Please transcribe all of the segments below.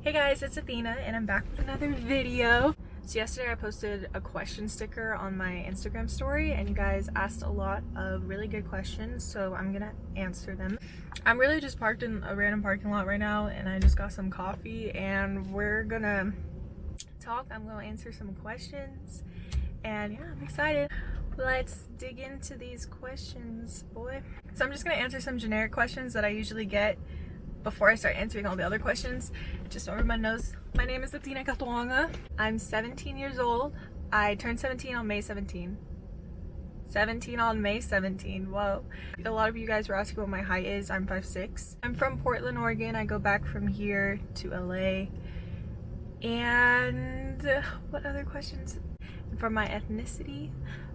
Hey guys, it's Athena and I'm back with another video. So yesterday I posted a question sticker on my Instagram story and you guys asked a lot of really good questions, so I'm gonna answer them. I'm really just parked in a random parking lot right now and I just got some coffee and we're gonna talk. I'm gonna answer some questions and yeah, I'm excited. Let's dig into these questions, boy. So I'm just gonna answer some generic questions that I usually get before I start answering all the other questions. Just so everyone knows, my name is Athena Katoanga. I'm 17 years old. I turned 17 on May 17. 17 on May 17. Whoa. A lot of you guys were asking what my height is. I'm 5'6". I'm from Portland, Oregon. I go back from here to LA. And what other questions? For my ethnicity,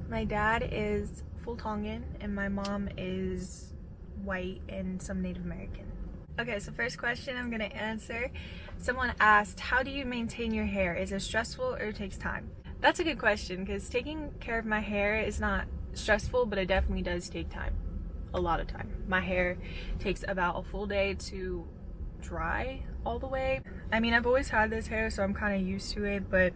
my dad is full Tongan and my mom is white and some Native American. Okay, so first question I'm gonna answer. Someone asked, how do you maintain your hair? Is it stressful or it takes time? That's a good question because taking care of my hair is not stressful, but it definitely does take time. A lot of time. My hair takes about a full day to dry all the way. I mean, I've always had this hair, so I'm kind of used to it, but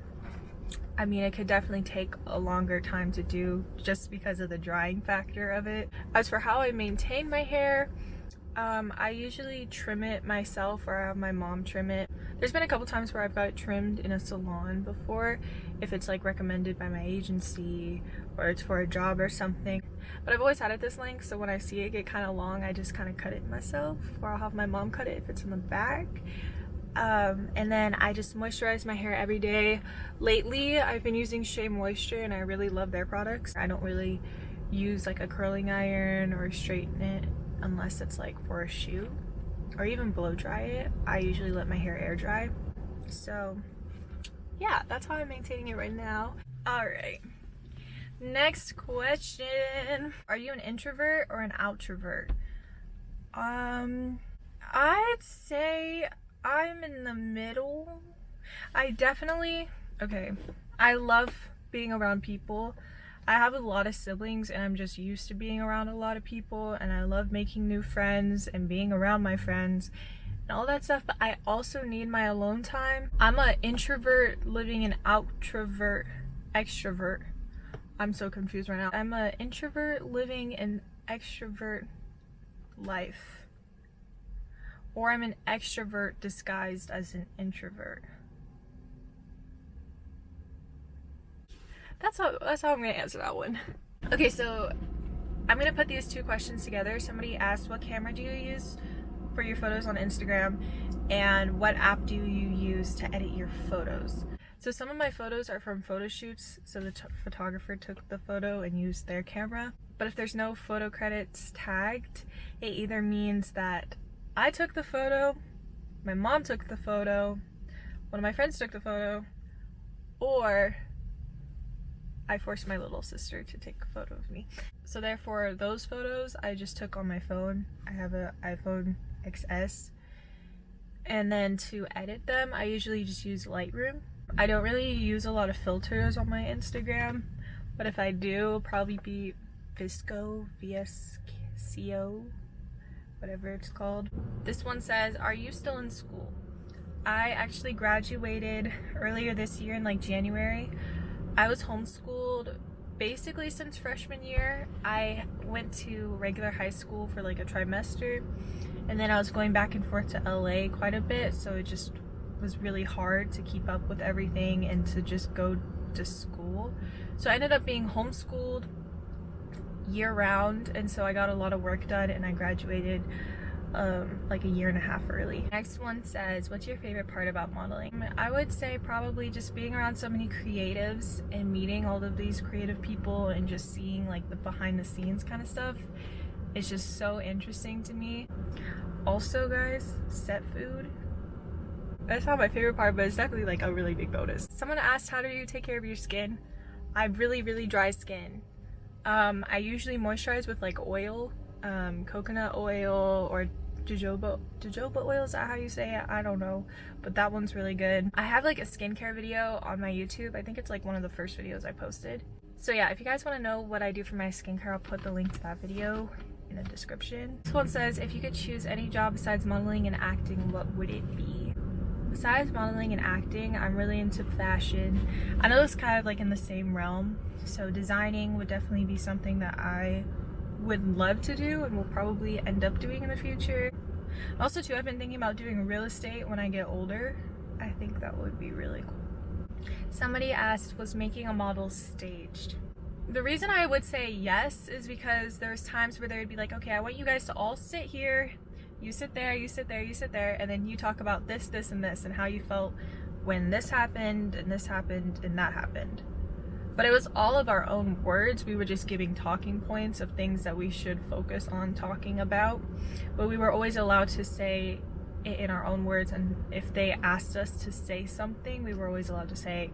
I mean, it could definitely take a longer time to do just because of the drying factor of it. As for how I maintain my hair, I usually trim it myself or I have my mom trim it. There's been a couple times where I've got it trimmed in a salon before, if it's like recommended by my agency or it's for a job or something. But I've always had it this length, so when I see it get kind of long, I just kind of cut it myself, or I'll have my mom cut it if it's in the back. And then I just moisturize my hair every day. Lately, I've been using Shea Moisture and I really love their products. I don't really use like a curling iron or straighten it unless it's like for a shoot or even blow dry it. I usually let my hair air dry. So yeah, that's how I'm maintaining it right now. All right, next question. Are you an introvert or an outrovert? I'd say I'm in the middle. I love being around people. I have a lot of siblings and I'm just used to being around a lot of people and I love making new friends and being around my friends and all that stuff, but I also need my alone time. I'm an introvert living an extrovert. I'm so confused right now. I'm an introvert living an extrovert life. Or I'm an extrovert disguised as an introvert. That's how I'm gonna answer that one. Okay, so I'm gonna put these two questions together. Somebody asked, what camera do you use for your photos on Instagram? And what app do you use to edit your photos? So some of my photos are from photo shoots, so the photographer took the photo and used their camera. But if there's no photo credits tagged, it either means that I took the photo, my mom took the photo, one of my friends took the photo, or I forced my little sister to take a photo of me. So therefore, those photos I just took on my phone. I have an iPhone XS. And then to edit them, I usually just use Lightroom. I don't really use a lot of filters on my Instagram, but if I do, it'll probably be VSCO, whatever it's called. This one says, are you still in school? I actually graduated earlier this year in like January. I was homeschooled basically since freshman year. I went to regular high school for like a trimester and then I was going back and forth to LA quite a bit, so it just was really hard to keep up with everything and to just go to school. So I ended up being homeschooled year-round, and so I got a lot of work done and I graduated like a year and a half early. Next one says, what's your favorite part about modeling? I would say probably just being around so many creatives and meeting all of these creative people and just seeing like the behind the scenes kind of stuff. It's just so interesting to me. Also guys, set food. That's not my favorite part, but it's definitely like a really big bonus. Someone asked, how do you take care of your skin? I have really dry skin. I usually moisturize with like oil, coconut oil or jojoba oil, is that how you say it? I don't know, but that one's really good. I have like a skincare video on my YouTube. I think it's like one of the first videos I posted. So yeah, if you guys want to know what I do for my skincare, I'll put the link to that video in the description. This one says, if you could choose any job besides modeling and acting, what would it be? Besides modeling and acting, I'm really into fashion. I know it's kind of like in the same realm, so designing would definitely be something that I would love to do and will probably end up doing in the future. Also too, I've been thinking about doing real estate when I get older. I think that would be really cool. Somebody asked, was making a model staged? The reason I would say yes is because there's times where they would be like, okay, I want you guys to all sit here, you sit there, you sit there, you sit there, and then you talk about this, this, and this, and how you felt when this happened, and this happened, and that happened. But it was all of our own words. We were just giving talking points of things that we should focus on talking about. But we were always allowed to say it in our own words, and if they asked us to say something, we were always allowed to say,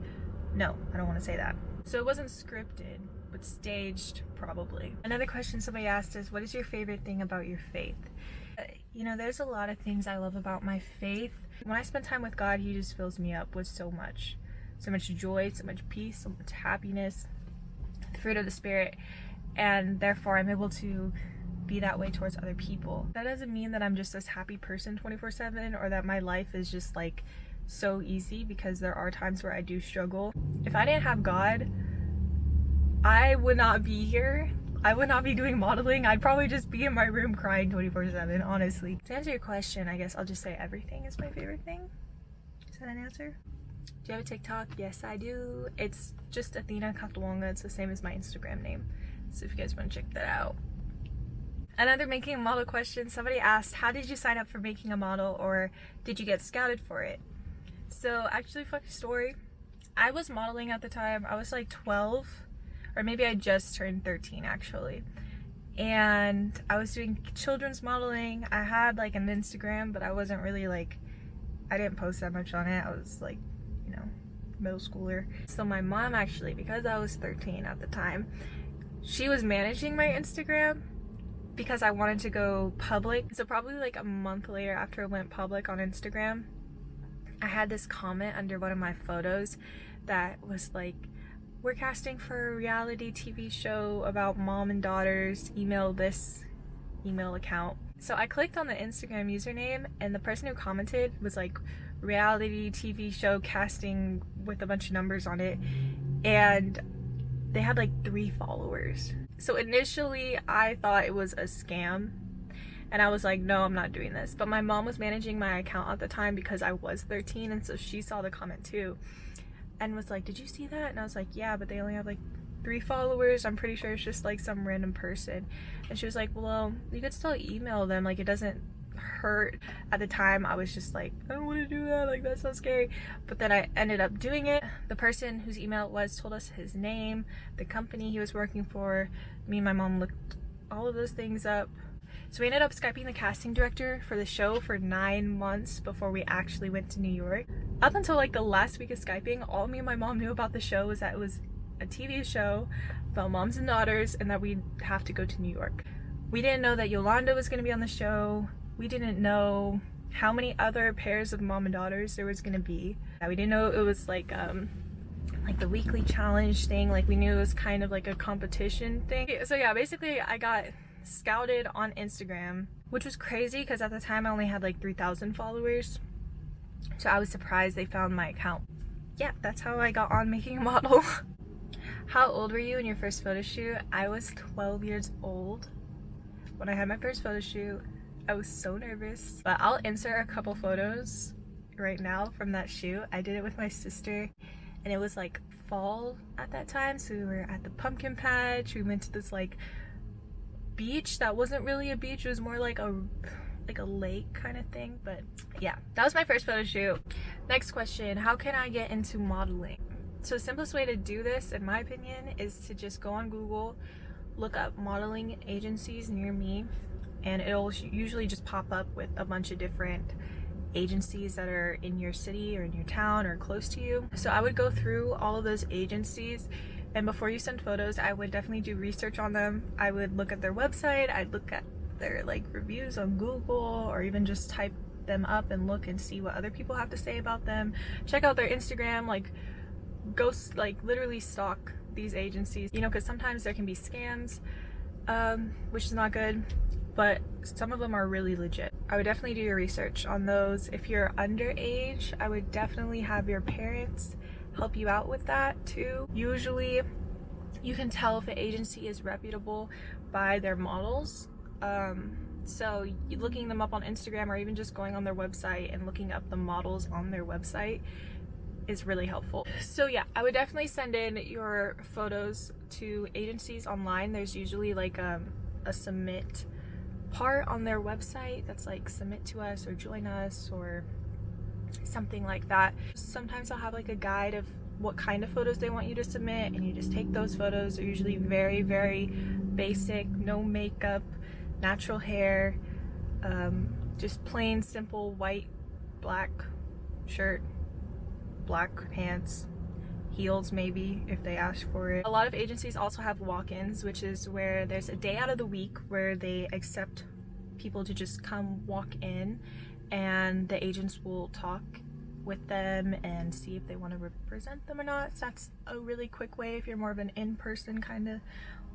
no, I don't want to say that. So it wasn't scripted, but staged, probably. Another question somebody asked is, what is your favorite thing about your faith? You know, there's a lot of things I love about my faith. When I spend time with God, he just fills me up with so much joy, so much peace, so much happiness, the fruit of the Spirit, and therefore I'm able to be that way towards other people. That doesn't mean that I'm just this happy person 24/7 or that my life is just like so easy, because there are times where I do struggle. If I didn't have God, I would not be here. I would not be doing modeling. I'd probably just be in my room crying 24/7, honestly. To answer your question, I guess I'll just say everything is my favorite thing. Is that an answer? Do you have a TikTok? Yes, I do. It's just Athena Katoanga. It's the same as my Instagram name. So if you guys want to check that out. Another making a model question. Somebody asked, how did you sign up for making a model, or did you get scouted for it? So actually, funny story. I was modeling at the time. I was like 12, or maybe I just turned 13 actually. And I was doing children's modeling. I had like an Instagram, but I wasn't really like, I didn't post that much on it. I was like, you know, middle schooler. So my mom actually, because I was 13 at the time, she was managing my Instagram because I wanted to go public. So probably like a month later after it went public on Instagram, I had this comment under one of my photos that was like, we're casting for a reality TV show about mom and daughters, email this email account. So I clicked on the Instagram username, and the person who commented was like, reality TV show casting with a bunch of numbers on it, and they had like 3 followers. So initially I thought it was a scam, and I was like, no, I'm not doing this. But my mom was managing my account at the time because I was 13, and so she saw the comment too and was like, did you see that? And I was like, yeah, but they only have like 3 followers. I'm pretty sure it's just like some random person. And she was like, well, you could still email them, like it doesn't hurt. At the time I was just like, I don't want to do that, like that's so scary. But then I ended up doing it. The person whose email it was told us his name, the company he was working for. Me and my mom looked all of those things up. So we ended up Skyping the casting director for the show for 9 months before we actually went to New York. Up until like the last week of Skyping, all me and my mom knew about the show was that it was a TV show about moms and daughters, and that we'd have to go to New York. We didn't know that Yolanda was going to be on the show. We didn't know how many other pairs of mom and daughters there was going to be. We didn't know it was like the weekly challenge thing. Like we knew it was kind of like a competition thing. So yeah, basically I got scouted on Instagram, which was crazy because at the time I only had like 3,000 followers. So I was surprised they found my account. Yeah, that's how I got on making a model. How old were you in your first photo shoot? I was 12 years old when I had my first photo shoot. I was so nervous, but I'll insert a couple photos right now from that shoot. I did it with my sister, and it was like fall at that time, so we were at the pumpkin patch. We went to this like beach that wasn't really a beach, it was more like a lake kind of thing. But yeah, that was my first photo shoot. Next question, how can I get into modeling? So the simplest way to do this, in my opinion, is to just go on Google, look up modeling agencies near me, and it'll usually just pop up with a bunch of different agencies that are in your city or in your town or close to you. So I would go through all of those agencies, and before you send photos, I would definitely do research on them. I would look at their website, I'd look at their like reviews on Google, or even just type them up and look and see what other people have to say about them. Check out their Instagram, like go like literally stalk these agencies, you know, because sometimes there can be scams, which is not good. but some of them are really legit. I would definitely do your research on those. If you're underage, I would definitely have your parents help you out with that too. Usually you can tell if an agency is reputable by their models. So looking them up on Instagram, or even just going on their website and looking up the models on their website is really helpful. So yeah, I would definitely send in your photos to agencies online. There's usually like a submit part on their website that's like submit to us or join us or something like that. Sometimes they'll have like a guide of what kind of photos they want you to submit, and you just take those photos. They're usually very, very basic, no makeup, natural hair, just plain simple white, black shirt, black pants, heels maybe if they ask for it. A lot of agencies also have walk-ins, which is where there's a day out of the week where they accept people to just come walk in, and the agents will talk with them and see if they want to represent them or not. So that's a really quick way if you're more of an in-person kind of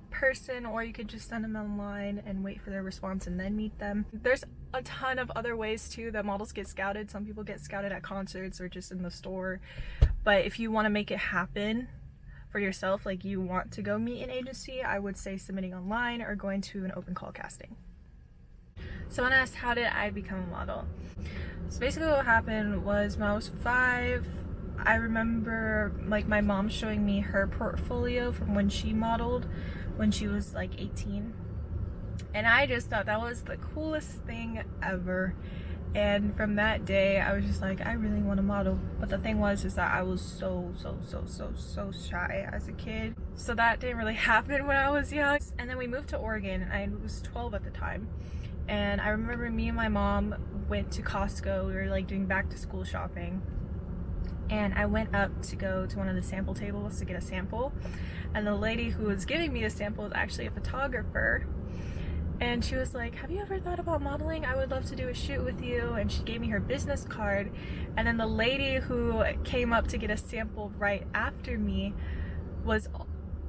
person, or you could just send them online and wait for their response and then meet them. There's a ton of other ways too that models get scouted. Some people get scouted at concerts or just in the store, but if you want to make it happen for yourself, like you want to go meet an agency, I would say submitting online or going to an open call casting. Someone asked, how did I become a model? So basically what happened was when I was 5, I remember like my mom showing me her portfolio from when she modeled when she was like 18, and I just thought that was the coolest thing ever. And from that day I was just like, I really want to model. But the thing was is that I was so shy as a kid, so that didn't really happen when I was young. And then we moved to Oregon, and I was 12 at the time, and I remember me and my mom went to Costco. We were like doing back to school shopping, and I went up to go to one of the sample tables to get a sample, and the lady who was giving me the sample was actually a photographer, and she was like, have you ever thought about modeling? I would love to do a shoot with you. And she gave me her business card. And then the lady who came up to get a sample right after me was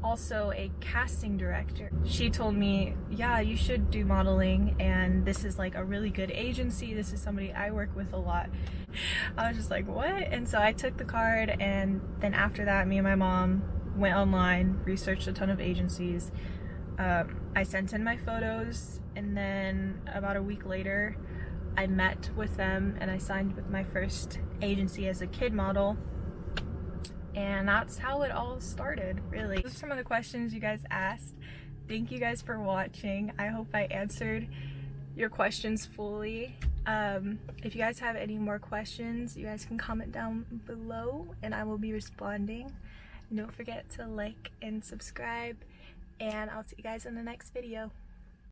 also a casting director. She told me, yeah, you should do modeling, and this is like a really good agency. This is somebody I work with a lot. I was just like, what? And so I took the card, and then after that, me and my mom went online, researched a ton of agencies. I sent in my photos, and then about a week later I met with them and I signed with my first agency as a kid model. And that's how it all started, really. Those are some of the questions you guys asked. Thank you guys for watching. I hope I answered your questions fully. If you guys have any more questions, you guys can comment down below and I will be responding. And don't forget to like and subscribe, and I'll see you guys in the next video.